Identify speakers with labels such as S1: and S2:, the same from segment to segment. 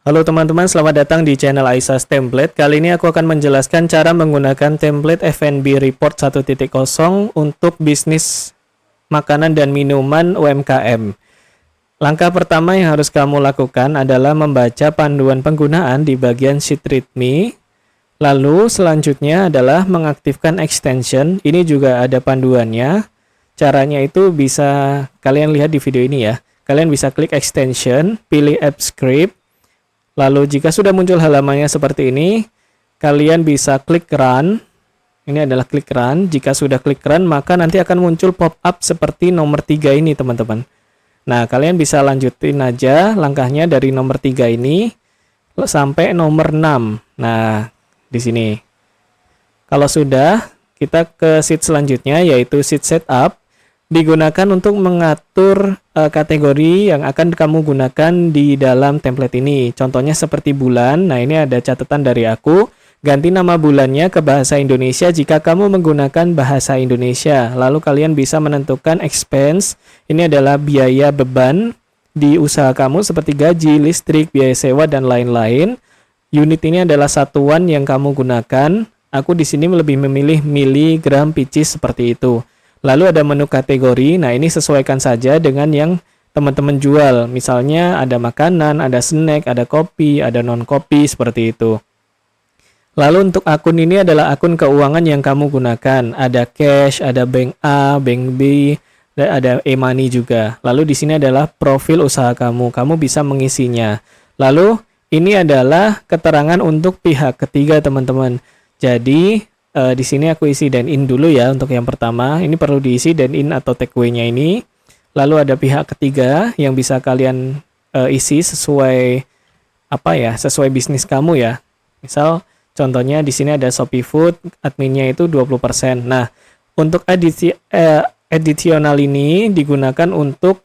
S1: Halo teman-teman, selamat datang di channel Aisas Template. Kali ini aku akan menjelaskan cara menggunakan template F&B Report 1.0 untuk bisnis makanan dan minuman UMKM. Langkah pertama yang harus kamu lakukan adalah membaca panduan penggunaan di bagian Sheet README. Lalu selanjutnya adalah mengaktifkan extension. Ini juga ada panduannya. Caranya itu bisa kalian lihat di video ini ya. Kalian bisa klik extension, pilih app script. Lalu jika sudah muncul halamannya seperti ini, kalian bisa klik run. Ini adalah klik run. Jika sudah klik run, maka nanti akan muncul pop-up seperti nomor 3 ini, teman-teman. Nah, kalian bisa lanjutin aja langkahnya dari nomor 3 ini sampai nomor 6. Nah, di sini. Kalau sudah, kita ke sheet selanjutnya, yaitu sheet setup. Digunakan untuk mengatur kategori yang akan kamu gunakan di dalam template ini. Contohnya seperti bulan. Nah, ini ada catatan dari aku. Ganti nama bulannya ke bahasa Indonesia jika kamu menggunakan bahasa Indonesia. Lalu kalian bisa menentukan expense. Ini adalah biaya beban di usaha kamu seperti gaji, listrik, biaya sewa, dan lain-lain. Unit ini adalah satuan yang kamu gunakan. Aku di sini lebih memilih miligram pitches seperti itu. Lalu ada menu kategori. Nah, ini sesuaikan saja dengan yang teman-teman jual. Misalnya ada makanan, ada snack, ada kopi, ada non-kopi, seperti itu. Lalu untuk akun ini adalah akun keuangan yang kamu gunakan. Ada cash, ada bank A, bank B, dan ada e-money juga. Lalu di sini adalah profil usaha kamu. Kamu bisa mengisinya. Lalu ini adalah keterangan untuk pihak ketiga, teman-teman. Jadi di sini aku isi dan in dulu ya untuk yang pertama. Ini perlu diisi dan in atau takeaway-nya ini. Lalu ada pihak ketiga yang bisa kalian isi sesuai sesuai bisnis kamu ya. Misal contohnya di sini ada Shopee Food, adminnya itu 20%. Nah, untuk additional ini digunakan untuk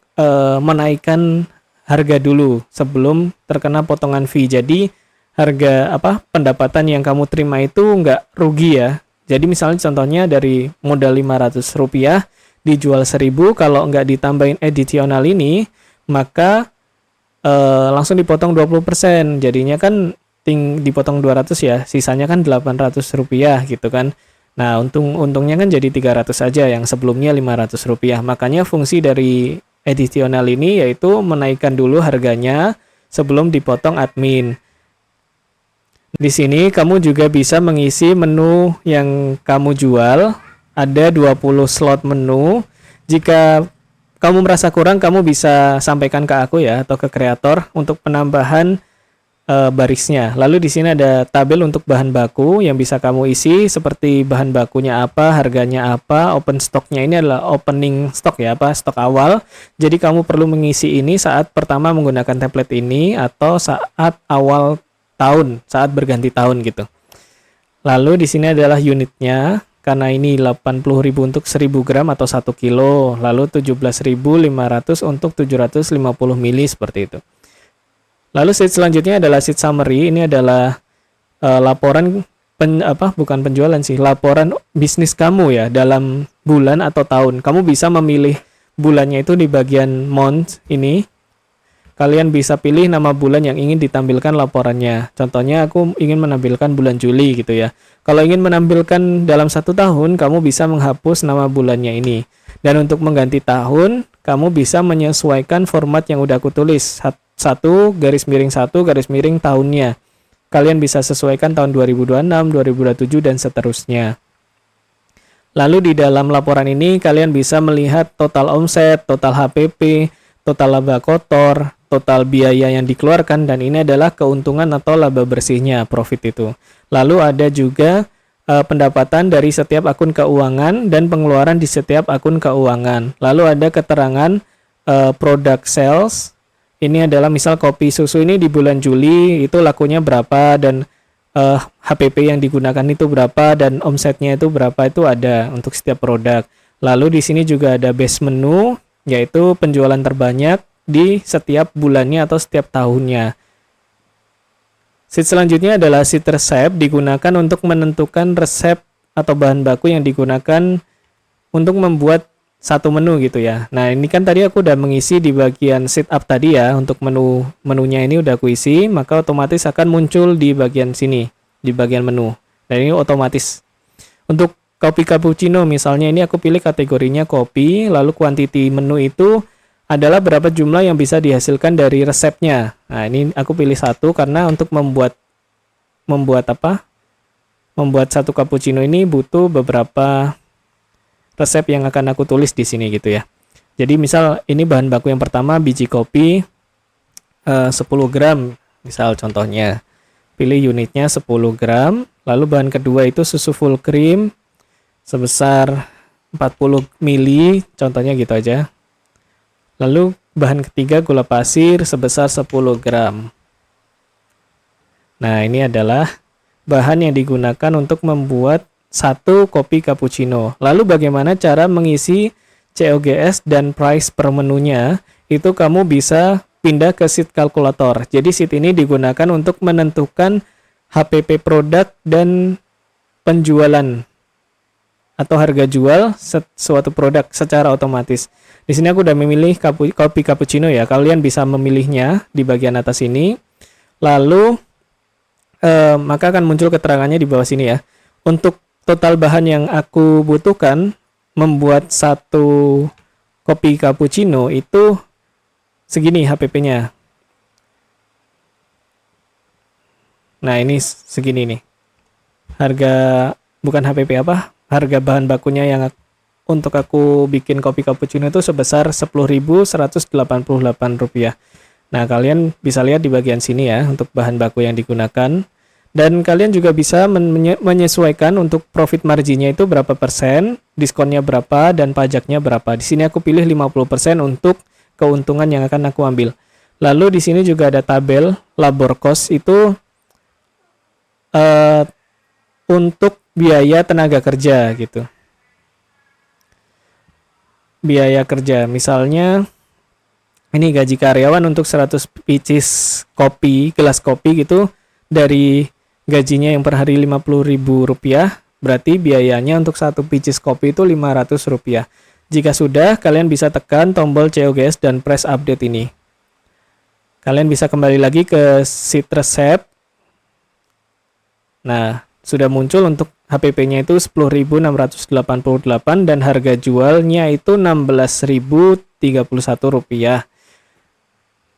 S1: menaikkan harga dulu sebelum terkena potongan fee. Jadi harga pendapatan yang kamu terima itu nggak rugi ya. Jadi misalnya contohnya dari modal Rp500 dijual 1.000, kalau nggak ditambahin additional ini maka langsung dipotong 20%. Jadinya kan dipotong 200 ya, sisanya kan Rp800 gitu kan. Nah, untungnya kan jadi 300 aja yang sebelumnya Rp500. Makanya fungsi dari additional ini yaitu menaikkan dulu harganya sebelum dipotong admin. Di sini kamu juga bisa mengisi menu yang kamu jual. Ada 20 slot menu. Jika kamu merasa kurang, kamu bisa sampaikan ke aku ya atau ke kreator untuk penambahan barisnya. Lalu di sini ada tabel untuk bahan baku yang bisa kamu isi seperti bahan bakunya apa, harganya apa, open stocknya ini adalah opening stock ya, stok awal. Jadi kamu perlu mengisi ini saat pertama menggunakan template ini atau saat awal tahun, saat berganti tahun gitu. Lalu di sini adalah unitnya, karena ini 80.000 untuk 1.000 gram atau 1 kilo, lalu 17.500 untuk 750 mili seperti itu. Lalu sheet selanjutnya adalah sheet summary. Ini adalah laporan bukan penjualan sih, laporan bisnis kamu ya dalam bulan atau tahun. Kamu bisa memilih bulannya itu di bagian month ini. Kalian bisa pilih nama bulan yang ingin ditampilkan laporannya. Contohnya aku ingin menampilkan bulan Juli gitu ya. Kalau ingin menampilkan dalam 1 tahun, kamu bisa menghapus nama bulannya ini. Dan untuk mengganti tahun, kamu bisa menyesuaikan format yang udah aku tulis. 1 garis miring tahunnya. Kalian bisa sesuaikan tahun 2026, 2027, dan seterusnya. Lalu di dalam laporan ini, kalian bisa melihat total omset, total HPP, total laba kotor, total biaya yang dikeluarkan, dan ini adalah keuntungan atau laba bersihnya, profit itu. Lalu ada juga pendapatan dari setiap akun keuangan dan pengeluaran di setiap akun keuangan. Lalu ada keterangan product sales. Ini adalah misal kopi susu ini di bulan Juli itu lakunya berapa dan HPP yang digunakan itu berapa dan omsetnya itu berapa, itu ada untuk setiap produk. Lalu di sini juga ada base menu, yaitu penjualan terbanyak di setiap bulannya atau setiap tahunnya. Sheet selanjutnya adalah sheet resep, digunakan untuk menentukan resep atau bahan baku yang digunakan untuk membuat satu menu gitu ya. Nah, ini kan tadi aku udah mengisi di bagian setup tadi ya, untuk menunya ini udah aku isi, maka otomatis akan muncul di bagian sini, di bagian menu. Dan ini otomatis. Untuk kopi cappuccino misalnya, ini aku pilih kategorinya kopi, lalu quantity menu itu adalah berapa jumlah yang bisa dihasilkan dari resepnya. Nah, ini aku pilih satu karena untuk membuat apa? Membuat satu cappuccino ini butuh beberapa resep yang akan aku tulis di sini gitu ya. Jadi misal ini bahan baku yang pertama biji kopi 10 gram misal contohnya. Pilih unitnya 10 gram. Lalu bahan kedua itu susu full cream sebesar 40 mili, contohnya gitu aja. Lalu bahan ketiga gula pasir sebesar 10 gram. Nah, ini adalah bahan yang digunakan untuk membuat satu kopi cappuccino. Lalu bagaimana cara mengisi COGS dan price per menunya? Itu kamu bisa pindah ke sheet kalkulator. Jadi sheet ini digunakan untuk menentukan HPP produk dan penjualan atau harga jual suatu produk secara otomatis. Di sini aku udah memilih kopi cappuccino ya. Kalian bisa memilihnya di bagian atas ini. Lalu maka akan muncul keterangannya di bawah sini ya. Untuk total bahan yang aku butuhkan membuat satu kopi cappuccino itu segini HPP-nya. Nah, ini segini nih. Harga bukan HPP apa? Harga bahan bakunya yang untuk aku bikin kopi cappuccino itu sebesar Rp10.188. Nah, kalian bisa lihat di bagian sini ya untuk bahan baku yang digunakan. Dan kalian juga bisa menyesuaikan untuk profit marginnya itu berapa persen, diskonnya berapa, dan pajaknya berapa. Di sini aku pilih 50% untuk keuntungan yang akan aku ambil. Lalu di sini juga ada tabel labor cost itu untuk biaya tenaga kerja gitu. Biaya kerja, misalnya ini gaji karyawan untuk 100 pieces kopi, gelas kopi gitu, dari gajinya yang per hari Rp50.000, berarti biayanya untuk satu pieces kopi itu Rp500. Jika sudah, kalian bisa tekan tombol COGS dan press update ini. Kalian bisa kembali lagi ke sheet resep. Nah, sudah muncul untuk HPP-nya itu Rp10.688 dan harga jualnya itu Rp16.031.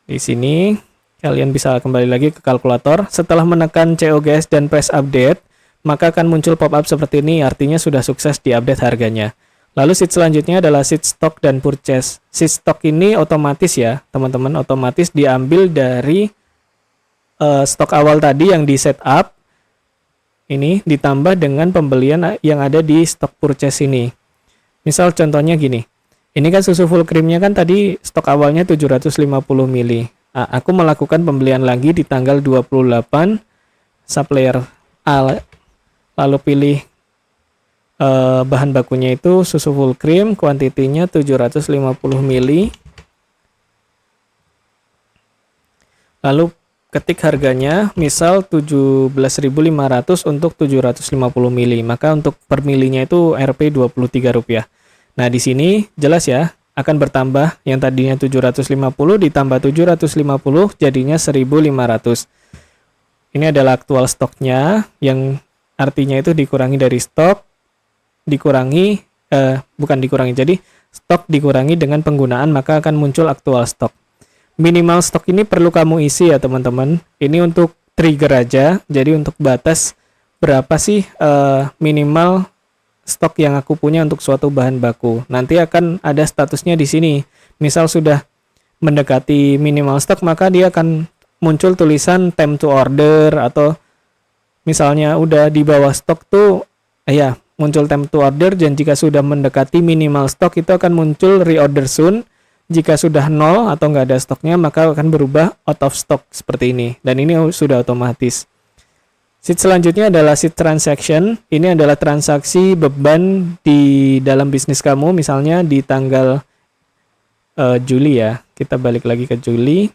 S1: Di sini kalian bisa kembali lagi ke kalkulator. Setelah menekan COGS dan press update, maka akan muncul pop-up seperti ini, artinya sudah sukses diupdate harganya. Lalu sheet selanjutnya adalah sheet stock dan purchase. Sheet stock ini otomatis ya, teman-teman, otomatis diambil dari stok awal tadi yang di setup. Ini ditambah dengan pembelian yang ada di stok purchase ini. Misal contohnya gini. Ini kan susu full creamnya kan tadi stok awalnya 750 mili. Aku melakukan pembelian lagi di tanggal 28 supplier A, lalu pilih bahan bakunya itu susu full cream, kuantitinya 750 mili. Lalu ketik harganya, misal 17.500 untuk 750 mili, maka untuk per milinya itu Rp Rp23. Nah, di sini jelas ya, akan bertambah yang tadinya 750 ditambah 750 jadinya 1.500. Ini adalah aktual stoknya yang artinya itu dikurangi dari stok, jadi stok dikurangi dengan penggunaan, maka akan muncul aktual stok. Minimal stok ini perlu kamu isi ya teman-teman. Ini untuk trigger aja, jadi untuk batas berapa sih minimal stok yang aku punya untuk suatu bahan baku. Nanti akan ada statusnya di sini. Misal sudah mendekati minimal stok, maka dia akan muncul tulisan time to order, atau misalnya udah di bawah stok tuh muncul time to order, dan jika sudah mendekati minimal stok itu akan muncul reorder soon. Jika sudah nol atau nggak ada stoknya, maka akan berubah out of stock seperti ini, dan ini sudah otomatis. Sheet selanjutnya adalah sheet transaction. Ini adalah transaksi beban di dalam bisnis kamu. Misalnya di tanggal Juli ya. Kita balik lagi ke Juli.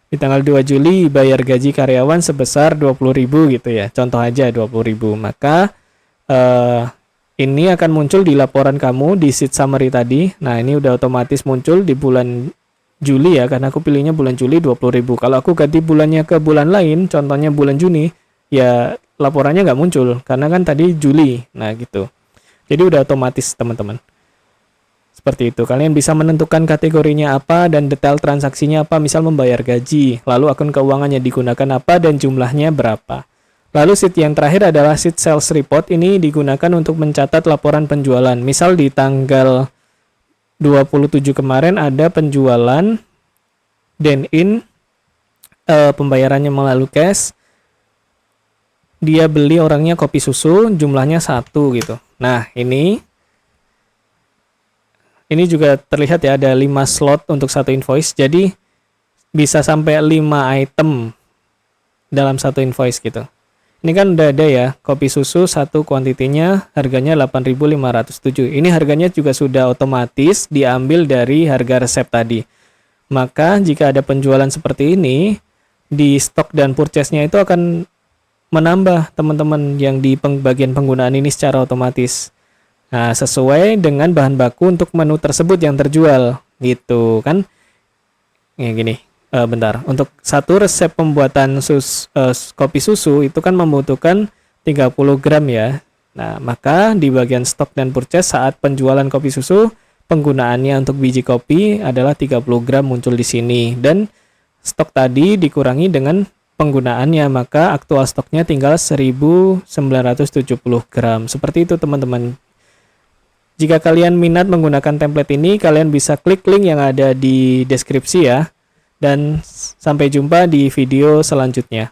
S1: Di tanggal 2 Juli bayar gaji karyawan sebesar 20.000 gitu ya. Contoh aja 20.000. Maka Ini akan muncul di laporan kamu di sheet summary tadi. Nah, ini udah otomatis muncul di bulan Juli ya, karena aku pilihnya bulan Juli 20.000. Kalau aku ganti bulannya ke bulan lain, contohnya bulan Juni, ya laporannya nggak muncul, karena kan tadi Juli. Nah, gitu. Jadi udah otomatis, teman-teman. Seperti itu. Kalian bisa menentukan kategorinya apa dan detail transaksinya apa, misal membayar gaji, lalu akun keuangannya digunakan apa dan jumlahnya berapa. Lalu sheet yang terakhir adalah sheet sales report. Ini digunakan untuk mencatat laporan penjualan. Misal di tanggal 27 kemarin ada penjualan dine-in, pembayarannya melalui cash. Dia beli orangnya kopi susu, jumlahnya 1 gitu. Nah, ini juga terlihat ya, ada 5 slot untuk satu invoice. Jadi bisa sampai 5 item dalam satu invoice gitu. Ini kan udah ada ya, kopi susu 1 kuantitinya harganya 8.507. Ini harganya juga sudah otomatis diambil dari harga resep tadi. Maka jika ada penjualan seperti ini, di stok dan purchase-nya itu akan menambah teman-teman yang di bagian penggunaan ini secara otomatis. Nah, sesuai dengan bahan baku untuk menu tersebut yang terjual, gitu kan. Ya gini. Bentar, untuk satu resep pembuatan kopi susu itu kan membutuhkan 30 gram ya. Nah, maka di bagian stok dan purchase saat penjualan kopi susu, penggunaannya untuk biji kopi adalah 30 gram muncul di sini. Dan stok tadi dikurangi dengan penggunaannya, maka aktual stoknya tinggal 1970 gram. Seperti itu teman-teman. Jika kalian minat menggunakan template ini, kalian bisa klik link yang ada di deskripsi ya. Dan sampai jumpa di video selanjutnya.